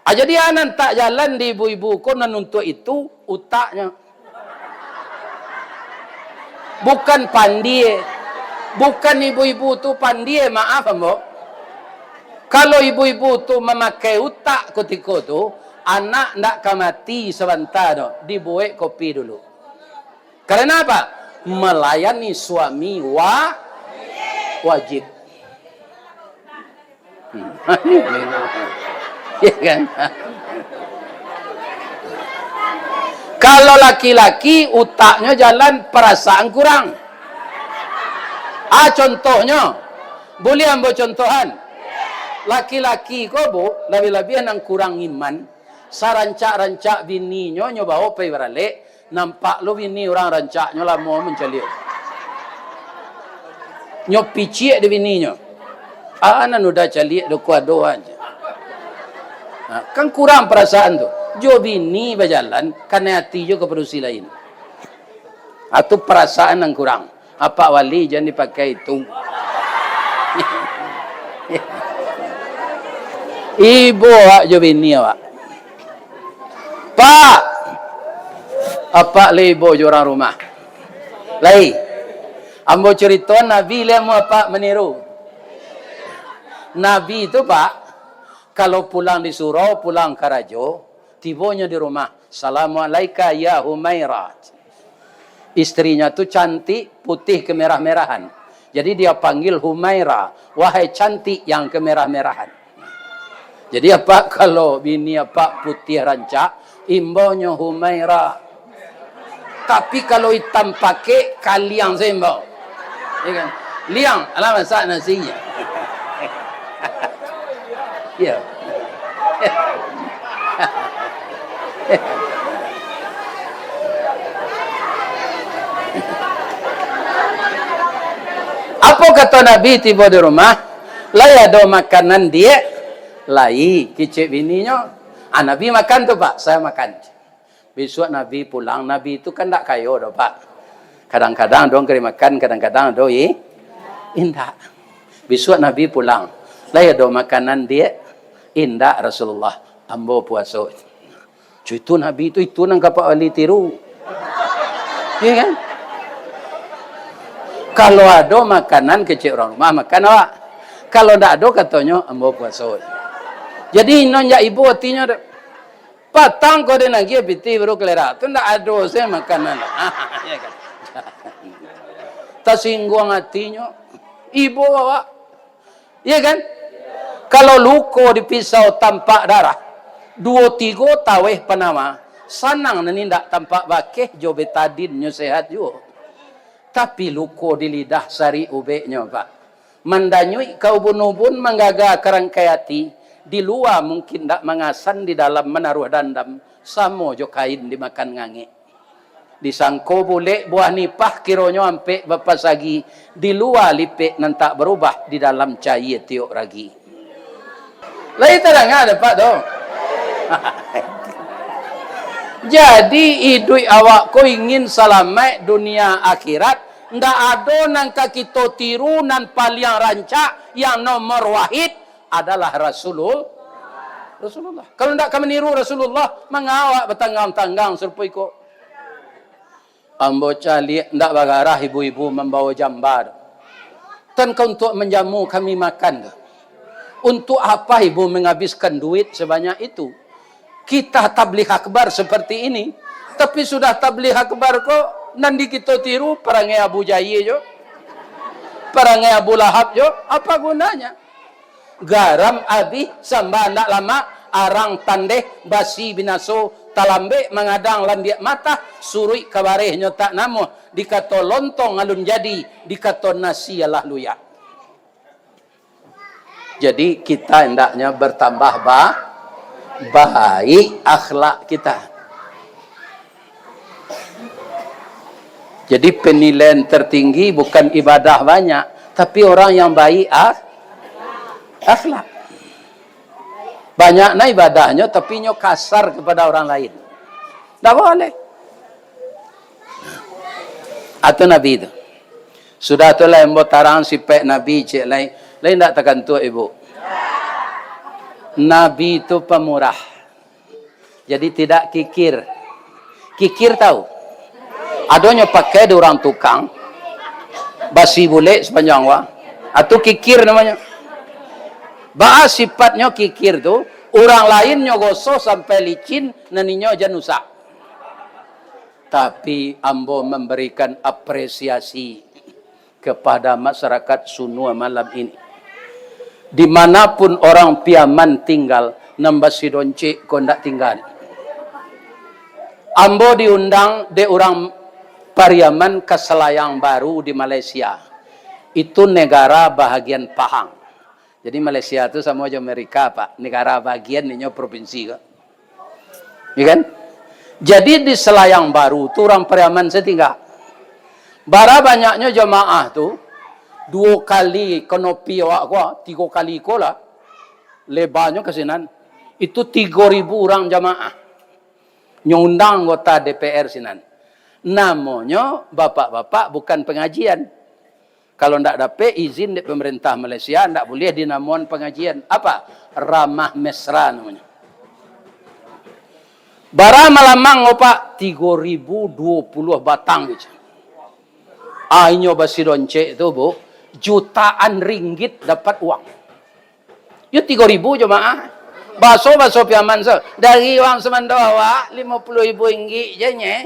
Jadi anak tak jalan di ibu-ibu ko menuntut itu utaknya. Bukan pandai. Bukan ibu-ibu tu pandai, maaf ambo. Kalau ibu-ibu tu memakai utak ketika tu, anak ndak mati sebentar no, dibuat kopi dulu. Karena apa? Melayani suami wajib. Ya kan? Kalau laki-laki utaknya jalan, perasaan kurang. Contohnya, boleh ambil contohan. Laki-laki ko bu, lebih-lebih yang kurang iman, sarancak-rancak bininya nyoba opai beralik, nampak lo bini orang rancaknya lah mau mencari. Nyopi cik di bininya. Anak udah calik do kuado aja. Kan kurang perasaan tu. Jo bini berjalan, karena hati jo keperusi lain. Atau perasaan yang kurang. Apa wali jangan dipakai itu. Ibu awak jo bini awak. Pak, apa le ibu jo orang rumah? Lai, ambo cerita Nabi lemu apa meniru. Nabi itu pak, kalau pulang di surau, pulang ke rajo, tibonya di rumah. Assalamualaikum ya Humairah. Istrinya tu cantik, putih kemerah-merahan. Jadi dia panggil Humairah. Wahai cantik yang kemerah-merahan. Jadi apa kalau bini apa putih rancak, imbaunya Humairah. Tapi kalau hitam pakai, kaliang sembau. Ya kan? Liang, alam masak nasinya. Ya. Apa kata Nabi tiba di rumah? Lai ada makanan dia, lai kicik bininya. Nabi makan tu pak, saya makan. Besok Nabi pulang, Nabi itu kan tak kaya dah pak. Kadang-kadang dong kiri makan, kadang-kadang doi indah. Besok Nabi pulang, lai ada makanan dia, indah Rasulullah. Ambo puasa. Itu Nabi itu nang kapak wali tiru. Ya kan? Kalau ada makanan kecil orang rumah, makan awak. Kalau tak ada, katanya, ambo puasa. Jadi, nonja ibu hatinya, patang kau dia lagi, piti baru kelera. Itu tak ada, saya makanan. Ya kan? Tersinggung hatinya. Ibu awak. Ya kan? Kalau luko di pisau tampak darah, 2-3 taweh penama, sanang nenindak tampak bakeh, jo betadinnya sehat juga. Tapi luko di lidah sari ubeknya pak. Mandanyui kau bunubun menggaga kerangkai hati. Di luar mungkin tak mengasan, di dalam menaruh dandam. Samo jo kain dimakan ngange. Disangko boleh buah nipah kironyo ampe bapas lagi. Di luar lipek nantak berubah, di dalam cair tiok lagi. Lai terang ada pak dong. Jadi idui awak ko ingin selamat dunia akhirat. Ndak ada nangka kita tiru nan paling rancak yang nomor wahid adalah Rasulullah. Kalau ndak kami niru Rasulullah, mengawak bertanggang-tanggang serpui ko. Ambo cali ndak bagarah ibu-ibu membawa jambar. Tan kau untuk menjamu kami makan. Untuk apa ibu menghabiskan duit sebanyak itu? Kita tabligh akbar seperti ini, tapi sudah tabligh akbar kok nanti kita tiru perangai Abu Jahil jo, perangai Abu Lahab jo, apa gunanya? Garam abi samba ndak lama arang tandeh basi binaso talambe mengadang lambiak mata surui kabareh nyotak namo dikato lontong alun jadi dikato nasi alah luya. Jadi kita hendaknya bertambah baik akhlak kita. Jadi penilaian tertinggi bukan ibadah banyak, tapi orang yang baik akhlak. Banyak na ibadahnya tapi nyo kasar kepada orang lain. Tak boleh. Atau Nabi itu. Sudah tu lah yang tarang sipek Nabi cik lain. Lain tak tekan tu ibu. Nabi itu pemurah. Jadi tidak kikir. Kikir tahu. Adanya pakai di orang tukang. Basi bule sepanjang wa. Atau kikir namanya. Bahas sifatnya kikir tu, orang lain nyogoso sampai licin, naninyo janusa. Tapi ambo memberikan apresiasi kepada masyarakat Sunua malam ini. Dimanapun orang piaman tinggal, nambasi donce kondak tinggal. Ambo diundang de orang Pariaman ke Selayang Baru di Malaysia. Itu negara bahagian Pahang. Jadi Malaysia itu sama aja Amerika, Pak. Negara bagian ini provinsi kan. Ya kan? Jadi di Selayang Baru tu orang Pariaman setinggal. Bara banyaknya jemaah tu 2 kali konopi awak gua, 3 kali kola. Lebarnya kesinan. Itu 3.000 orang jemaah. Nyundang anggota DPR sinan. Namanya bapak-bapak bukan pengajian. Kalau tidak dapat izin dari pemerintah Malaysia, tidak boleh dinamuan pengajian. Apa? Ramah mesra namanya. Bara malamang opak 3.020 batang gitu. Ainyo basi donce itu bu, jutaan ringgit dapat uang. Ya 3.000 jemaah. Baso piaman so. Dari uang semandawa 50.000 ringgit je nye.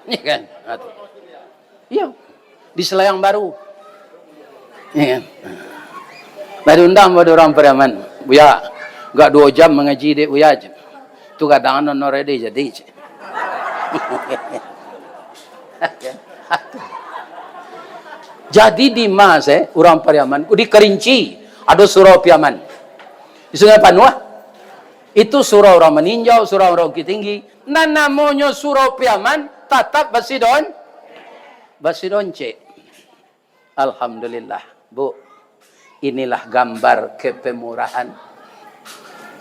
Ini kan? Iya. Di Selayang Baru. Ya. Dari undang pada orang Pariaman. Buya, enggak 2 jam mengaji dek buya aja. Tu kadang non ready jadi. Jadi di Mas orang Pariaman di Kerinci ada surau Piaman. Di Sungai Panua itu surau orang meninjau, surau orang Bukit Tinggi. Nah namanya surau Piaman tetap Basidonce. Alhamdulillah, Bu. Inilah gambar kepemurahan.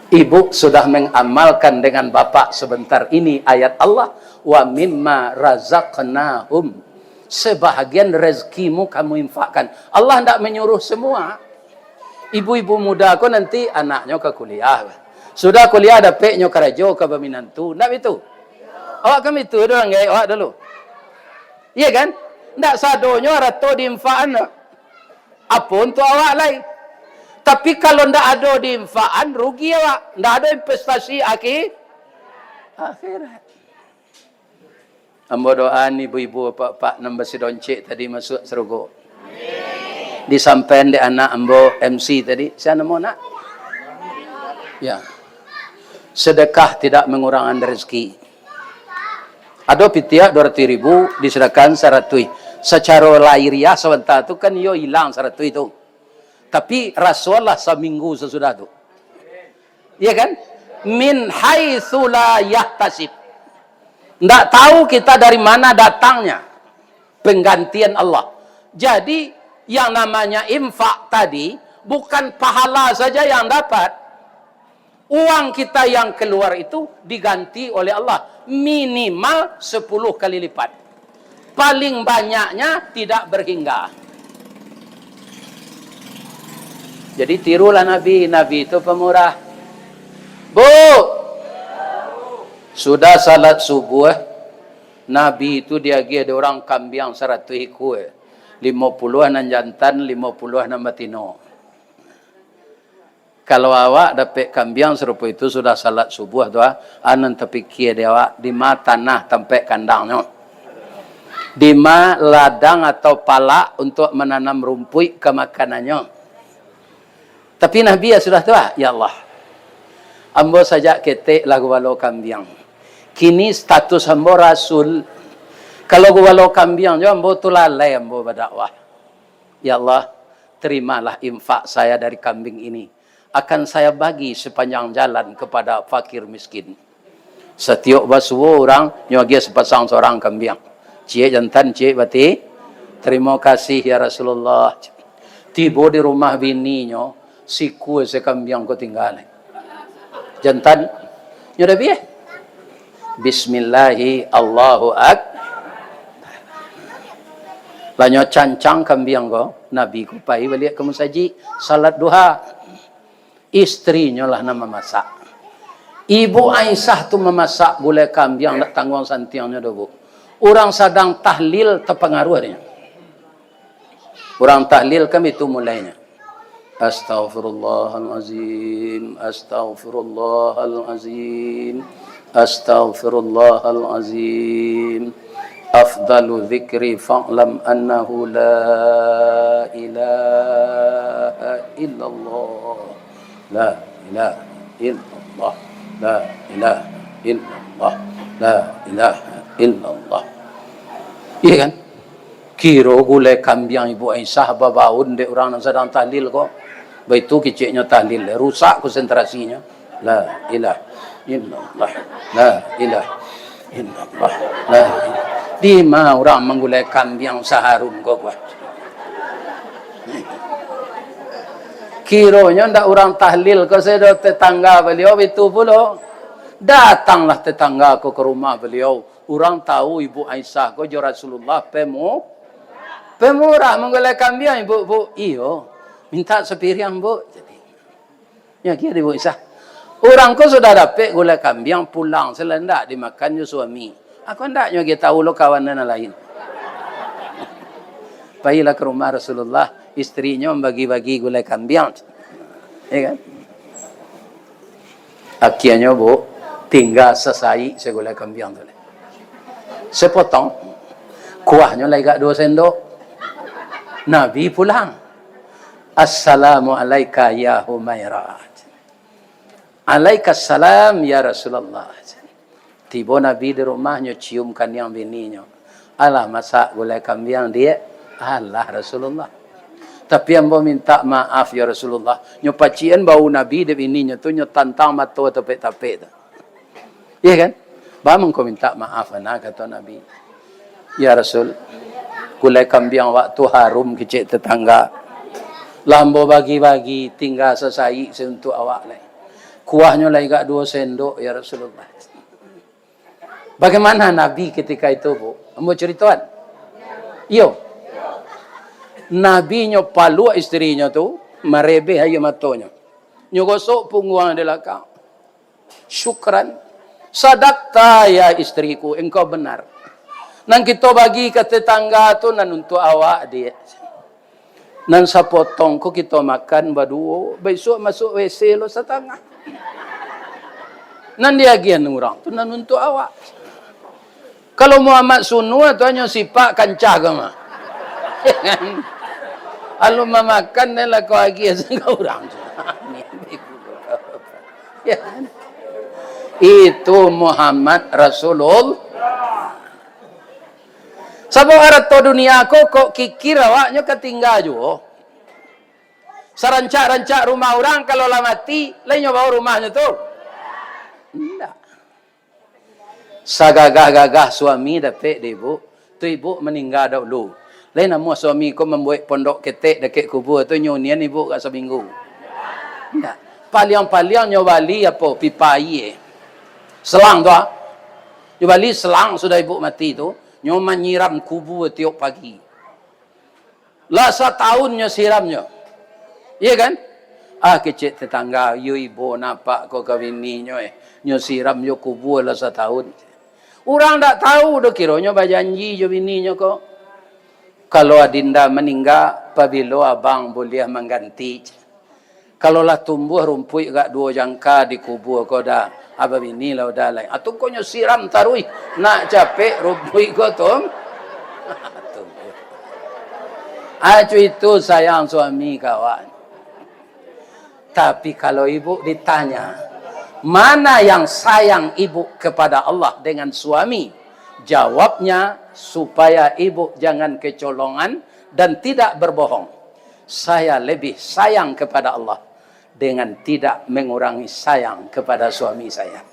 Ibu sudah mengamalkan dengan Bapak sebentar ini ayat Allah, wa mimma razaqnahum. Sebahagian rezekimu kamu infakkan. Allah tidak menyuruh semua. Ibu-ibu muda aku nanti anaknya ke kuliah. Sudah kuliah dapatnya kerja ke peminantu. Tidak itu. Awak kami itu orang gaya awak dulu. Iya kan? Tidak sadonya rato diinfaan. Apa untuk awak lain? Tapi kalau tidak ada diinfaan, rugi awak. Tidak ada investasi akhirat. Ambo doaan ibu-ibu bapak nambah si doncik tadi masuk serogo. Disampaikan di anak ambo MC tadi. Siapa nama nak? Ya. Sedekah tidak mengurangkan rezeki. Ada pitiak 200.000 disedekahkan 100. Secara lahiriah sebentar tu kan yo hilang 100 itu. Tapi Rasulullah seminggu sesudah tu. Iya kan? Min haitsu la yahtasib. Tidak tahu kita dari mana datangnya penggantian Allah. Jadi yang namanya infak tadi bukan pahala saja yang dapat. Uang kita yang keluar itu diganti oleh Allah minimal 10 kali lipat. Paling banyaknya tidak berhingga. Jadi tirulah Nabi. Nabi itu pemurah. Bu, sudah salat subuh, Nabi itu dia ada orang kambing 100 ekor. 50 nan jantan, 50 nan betina. Kalau awak dapat kambing serupa itu sudah salat subuh tu, anan terfikir dia awak di mana tanah tempat kandangnya. Di mana ladang atau palak untuk menanam rumput ke makanannya. Tapi Nabi ya sudah tu, ya Allah. Ambo saja ketik lagu walau kambing. Kini status ambo rasul. Kalau walau kambing jo ambo tu lalai ambo berdakwah. Ya Allah, terimalah infak saya dari kambing ini. Akan saya bagi sepanjang jalan kepada fakir miskin. Setiap basuh orang nyuagi sepasang seorang kambing. Cik jantan, cik bati. Terima kasih ya Rasulullah. Tiba di rumah bininya, siku sekambing ko tinggal. Jantan, nyudah biar. Bismillahi Allahu Akbar. Lanyo cancang kambing ko, Nabi ko pai balik ke masjid salat duha. Istrinya lah nama masak. Ibu Aisyah tu memasak gulai kambing nak tanggung santiangnya dobu. Orang sedang tahlil terpengaruhnya. Orang tahlil kami tu mulainya. Astaghfirullahalazim, astaghfirullahalazim, astaghfirullahalazim. Afdalu dzikri fa'lam annahu la ilaha illallah. La ilaha illallah. La ilaha illallah. La ilaha illallah. Iya kan? Kira gulai kambing Ibu Aisyah babaun dek orang yang sedang tahlil kok. Begitu keciknya tahlil, rusak konsentrasinya. La ilaha illallah. La ilaha illallah. La ilaha. Di mana orang menggulai kambing saharun kok buat. Kiranya ndak orang tahlil ke saya tetangga beliau itu pula. Datanglah tetangga aku ke rumah beliau. Orang tahu Ibu Aisyah ko jo Rasulullah pemurah menggulai kambing ibu bu. Iyo minta sepiring bu. Jadi ya kira Ibu Aisyah. Orang ko sudah dapat gulai kambing pulang selendak dimakannya suami. Aku hendaknya kita tahu lo kawan dan lain. Pergilah ke rumah Rasulullah, istrinya membagi-bagi gulai kambing. Ya kan? Akhirnya bu, tinggal sesai segulai kambing tu. Sepotong, kuahnya lagi 2 sendok. Nabi pulang. Assalamualaikum ya Humairah. Alaikassalam ya Rasulullah. Tiba Nabi di rumahnya ciumkan yang bininya. Allah masak gulai kambing dia. Allah Rasulullah. Tapi yang minta maaf ya Rasulullah. Nyo pacian bau Nabi di bininya tu nyo tantang mata tapik-tapik tu. Iya kan? Bamang kau minta maaf anak kata Nabi. Ya Rasul. Gulai kambing waktu harum kecik tetangga. Lambo bagi-bagi tinggal sesai untuk awak lain. Kuahnya lagi 2 sendok ya Rasulullah. Bagaimana Nabi ketika itu, Bu? Mau ceritakan? Iyo. Nabi nyo palu istrinya tu, merebe ayo matonya. Nyo gosok punggung di belakang. Syukran. Sadaqta ya istriku, engkau benar. Nang kita bagi ke tetangga tu nan untuk awak dia. Nan sapotong ko kita makan baduo, besok masuk WC lo setengah. Nan dia gian orang tu nan untuk awak. Kalau Muhammad Sunua tu hanya sipak kancah ke mah. Kalau memakan dia lah kau lagi dengan orang. Ya. Itu Muhammad Rasulullah. Sebab harta dunia aku kok kikir awaknya ketinggal juga. Serancak-rancak rumah orang kalau lah mati, lainnya bawa rumahnya tu. Tidak. Sagagah-gagah suami dapat ibu, tu ibu meninggal dahulu. Lain nama suami ko membuat pondok ketek dekat kubur tu nyunian ibu kat seminggu. Tidak. Paliang-paliang nyobali apa pipa air. Selang tu ah. Nyobali selang sudah ibu mati tu, nyoman nyiram kubur tiap pagi. Lah setahunnya siramnya. Iya kan? Ah kecil tetangga, you ibu nampak kau kawininya nyo siram yo kubur lah setahun. Orang tak tahu dah kiranya berjanji jo bininya kok. Kalau adinda meninggal, apabila abang boleh mengganti. Kalaulah tumbuh rumput gak dua jangka di kubur kau dah. Apa bini lah udah lain. Atau kau siram tarui. Nak capek rumput kau tu. Acu itu sayang suami kawan. Tapi kalau ibu ditanya, mana yang sayang ibu kepada Allah dengan suami? Jawabnya, supaya ibu jangan kecolongan dan tidak berbohong. Saya lebih sayang kepada Allah dengan tidak mengurangi sayang kepada suami saya.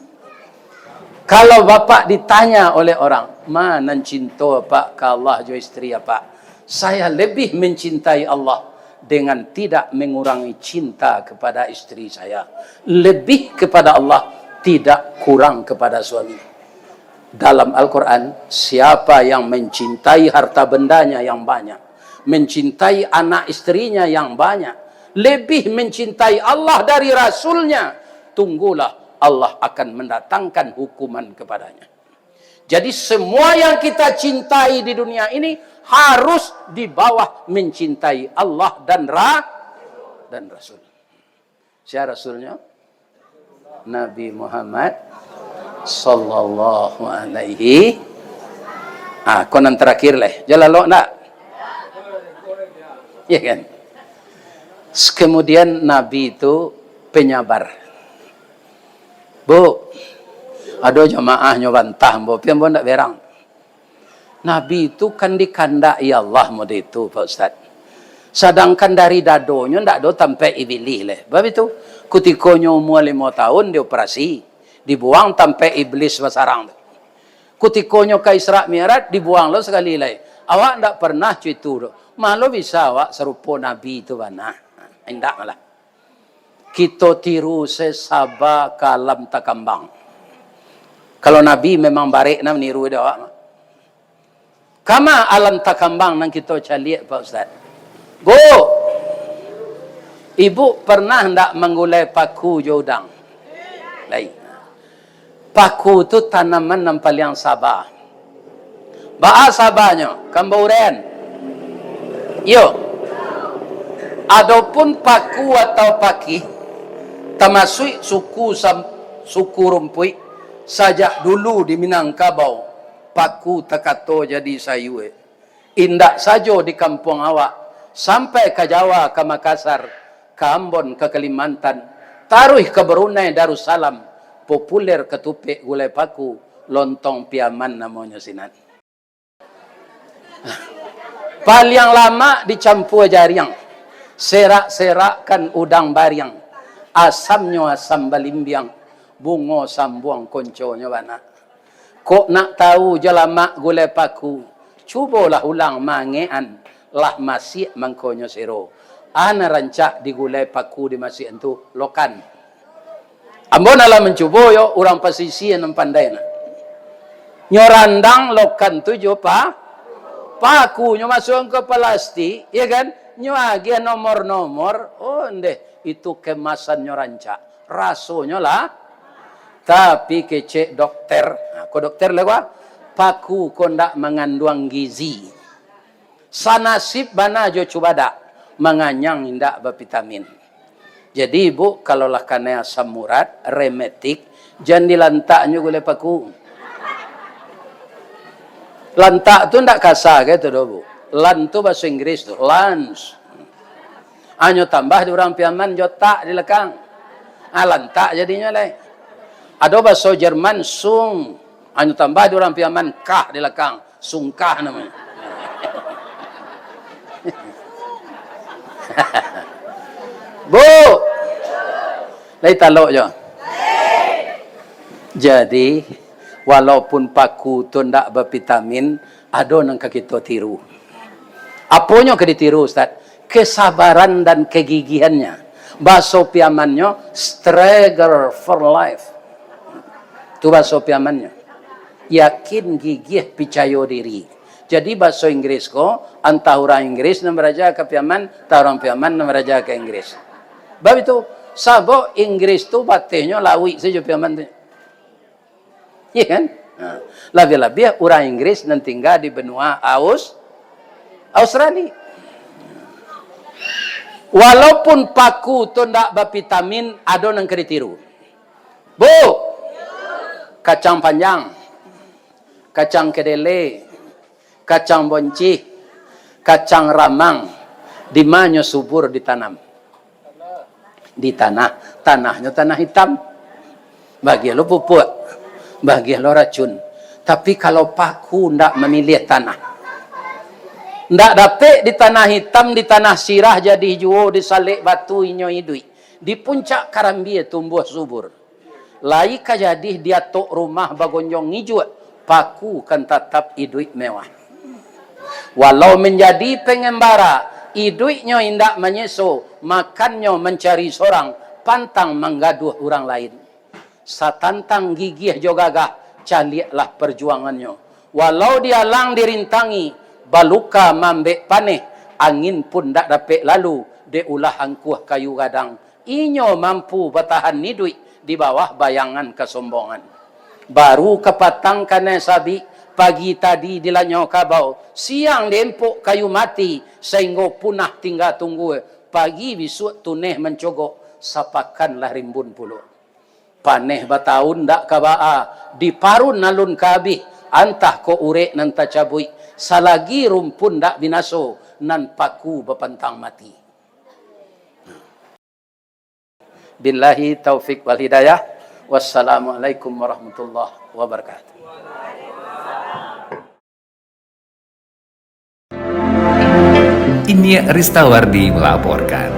Kalau bapak ditanya oleh orang, mana cinta pak ke Allah jo istri apa? Saya lebih mencintai Allah dengan tidak mengurangi cinta kepada istri saya. Lebih kepada Allah, tidak kurang kepada suami. Dalam Al-Quran, siapa yang mencintai harta bendanya yang banyak, mencintai anak istrinya yang banyak, lebih mencintai Allah dari Rasulnya, tunggulah Allah akan mendatangkan hukuman kepadanya. Jadi semua yang kita cintai di dunia ini harus di bawah mencintai Allah dan Rasul. Siapa Rasulnya? Nabi Muhammad sallallahu alaihi. Konon terakhir lah. Jalan lo nak? Ya kan? Kemudian Nabi itu penyabar. Bu, ada jamaah nyobantah, bu, pian bu ndak berang. Nabi itu kan dikandai Allah mode itu, Pak Ustaz. Sedangkan dari dadonya ndak do sampai iblis leh. Bab itu, kutikonyo umur 5 tahun dioperasi, dibuang sampai iblis basarang. Kutikonyo ke Isra Mi'raj dibuang lo sekali leh. Awak ndak pernah cuitu do. Malu bisa awak serupa Nabi itu bana. Ndak malah. Kita tiru sesaba kalam takambang. Kalau Nabi memang barik nak meniru dia awak. Kama alam takambang nang kita caliak Pak Ustaz. Go. Ibu pernah ndak menggulai paku jodang? Lain. Paku tu tanaman yang paling sabar. Ba'a sabarnya, kambauren. Yo. Adapun paku atau paki, termasuk suku rumpui, sajak dulu di Minangkabau, paku tekato jadi sayu. Indak saja di kampung awak, sampai ke Jawa, ke Makassar, ke Ambon, ke Kalimantan, taruh ke Brunei Darussalam, populer ketupik gulai paku, lontong piaman namanya sinan. Paling lama dicampur jariang, serak-serakkan udang bariang, asamnya asam balimbiang, bungo sambuang konconya bana. Kok nak tahu jalamak gulai paku, cubalah ulang mangean lah masih mangkonyo sero. Ana rancak di gulai paku di masih itu lokan. Ambon ala mencuba yo orang pasisi yang pandai na. Nyorandang lokan tu jo paku nyo masuk ke plastik, ya kan? Nyo agi nomor-nomor, oh ndeh itu kemasan nyo rancak. Rasonya lah. Tapi kecek dokter, ko dokter lewa, paku ko ndak mengandung gizi. Sanasib bana jo coba dak menganyang indak vitamin. Jadi ibu kalau lah kena asam urat remetik, jangan dilantaknya gulai paku. Lantak tu ndak kasar gitu do bu. Lan tu bahasa Inggris tu, lunch. Anyo tambah di orang piaman jotak di lekang. Lantak jadinya leh. Ada bahasa Jerman sung. Anyo tambah di orang piaman kah di lekang. Sungkah namanya. Bu. Lai talok jo. Jadi walaupun paku tu ndak bervitamin, ada nang kita tiru. Apanya ke ditiru Ustaz? Kesabaran dan kegigihannya. Bahasa piamannya struggle for life. Itu bahasa piamannya. Yakin, gigih, percaya diri. Jadi bahasa Inggris ko, antah orang Inggris yang beraja ke piaman, antah orang piaman yang beraja ke Inggris. Sebab itu, sabok Inggris tu batihnya lawi saja piaman tu. Iya kan? Lebih-lebih orang Inggris yang tinggal di benua Australia. Walaupun paku tu ndak bervitamin, ada nang kena tiru. Bu, kacang panjang, kacang kedele, kacang boncih, kacang ramang, di mana subur ditanam? Di tanah. Tanahnya tanah hitam. Bagi lo pupuk, bagi lo racun. Tapi kalau paku ndak memilih tanah, ndak dapat di tanah hitam, di tanah sirah jadi juo, di salik batu inyo hidui. Di puncak karambie tumbuh subur. Lai kajadih dia tok rumah bagonjong hijau, paku kan tetap hidui mewah. Walau menjadi pengembara, hidupnya indak menyeso, makannya mencari seorang, pantang menggaduh orang lain. Satantang gigih jogagah, caliaklah perjuangannya. Walau dia lang dirintangi, baluka mambek paneh, angin pun tak dapat lalu, de ulah angkuh kayu gadang. Inyo mampu bertahan hidup di bawah bayangan kesombongan. Baru kepatang kane sabi, pagi tadi dilanyo kabau, siang dempuk kayu mati, sehingga punah tinggal tunggu. Pagi besok tuneh mencogok, sapakanlah rimbun puluh. Paneh batahun dak kabaa, diparun nalun kabih, antah ko urek nan tacabui, salagi rumpun dak binaso, nan paku bepantang mati. Billahi taufik wal hidayah. Wassalamualaikum warahmatullahi wabarakatuh. Ini Ristawardi melaporkan.